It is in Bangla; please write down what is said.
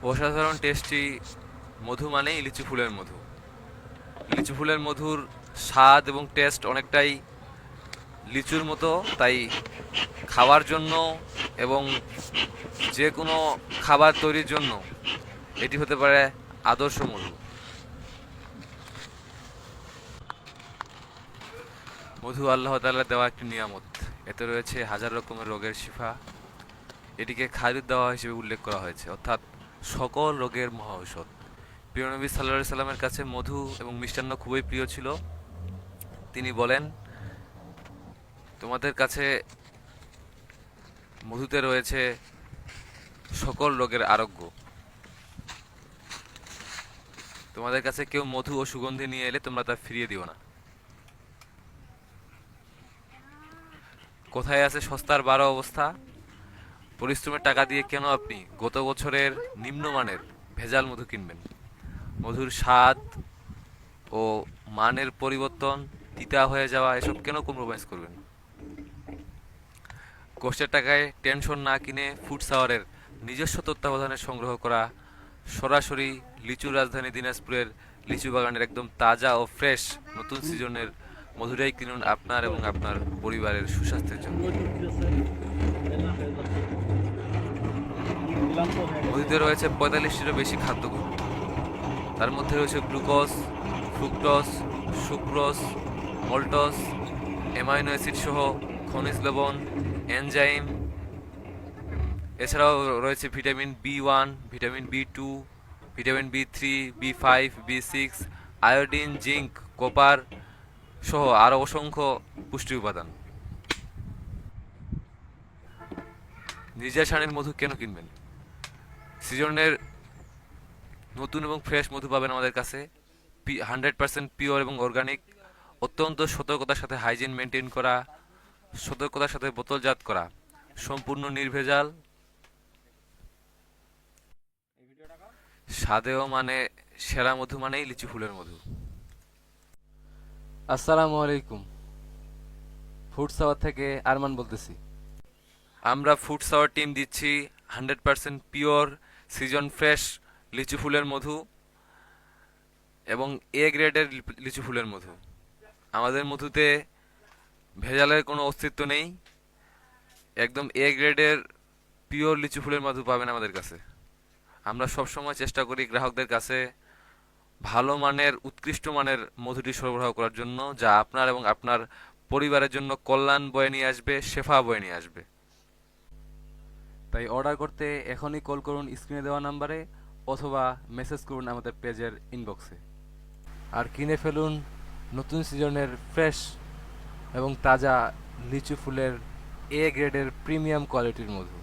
অসাধারণ টেস্টি মধু মানেই লিচু ফুলের মধু। লিচু ফুলের মধুর স্বাদ এবং টেস্ট অনেকটাই লিচুর মতো, তাই খাওয়ার জন্য এবং যে কোনো খাবার তৈরির জন্য এটি হতে পারে আদর্শ মধু। মধু আল্লাহ তাআলার দেওয়া একটি নিয়ামত। এতে রয়েছে হাজার রকমের রোগের শিফা। এটিকে খায়রুদ দেওয়া হিসেবে উল্লেখ করা হয়েছে, অর্থাৎ সকল রোগের মহা ঔষধ। প্রিয় নবী সাল্লাল্লাহু সাল্লামের কাছে মধু এবং মিষ্টান্ন খুবই প্রিয় ছিল। তিনি বলেন, তোমাদের কাছে মধুতে রয়েছে সকল রোগের আরোগ্য। তোমাদের কাছে কেউ মধু ও সুগন্ধি নিয়ে এলে তোমরা তা ফিরিয়ে দিও না। কোথায় আছে সস্তার বারো অবস্থা? পরিশ্রমের টাকা দিয়ে কেন আপনি গত বছরের নিম্নমানের ভেজাল মধু কিনবেন? মধুর স্বাদ ও মানের পরিবর্তন, তিতা হয়ে যাওয়া, এসব কেন কম্প্রোমাইজ করবেন? কষ্টের টাকায় টেনশন না কিনে ফুড সাওয়ারের নিজস্ব তত্ত্বাবধানে সংগ্রহ করা সরাসরি লিচুর রাজধানী দিনাজপুরের লিচু বাগানের একদম তাজা ও ফ্রেশ নতুন সিজনের মধুরাই কিনুন আপনার এবং আপনার পরিবারের সুস্বাস্থ্যের জন্য। মধুতে রয়েছে 45টিরও বেশি খাদ্যগুণ। তার মধ্যে রয়েছে glucose, fructose, sucrose, maltose, amino acid সহ খনিজ লবণ, এনজাইম। এছাড়াও রয়েছে vitamin B 1, vitamin B 2, vitamin B 3, B 5, B 6, iodine, zinc, copper সহ আরও অসংখ্য পুষ্টি উপাদান। নিজের সানের মধু কেন কিনবেন? সিজনের নতুন এবং ফ্রেশ মধু পাবেন আমাদের কাছে, 100% পিওর এবং অর্গানিক, অত্যন্ত সতর্কতার সাথে হাইজিন মেনটেন করা, সতর্কতার সাথে বোতলজাত করা, সম্পূর্ণ নির্ভেজাল, স্বাদেও মানে সেরা মধু মানেই লিচু ফুলের মধু। আসসালামু আলাইকুম। ফুড সাওয়ার থেকে আরমান বলতেছি। আমরা ফুড সাওয়ার টিম দিচ্ছি 100% পিওর সিজন ফ্রেশ লিচু ফুলের মধু এবং এ গ্রেডের লিচু ফুলের মধু। আমাদের মধুতে ভেজালের কোনো অস্তিত্ব নেই। একদম এ গ্রেডের পিওর লিচু ফুলের মধু পাবেন আমাদের কাছে। আমরা সবসময় চেষ্টা করি গ্রাহকদের কাছে ভালো মানের, উৎকৃষ্ট মানের মধুটি সরবরাহ করার জন্য, যা আপনার এবং আপনার পরিবারের জন্য কল্যাণ বয়ে নিয়ে আসবে, শেফা বয়ে নিয়ে আসবে। তাই অর্ডার করতে এখনই কল করুন স্ক্রিনে দেওয়া নাম্বারে, অথবা মেসেজ করুন আমাদের পেজের ইনবক্সে। আর কিনে ফেলুন নতুন সিজনের ফ্রেশ এবং তাজা লিচু ফুলের এ গ্রেডের প্রিমিয়াম কোয়ালিটির মধু।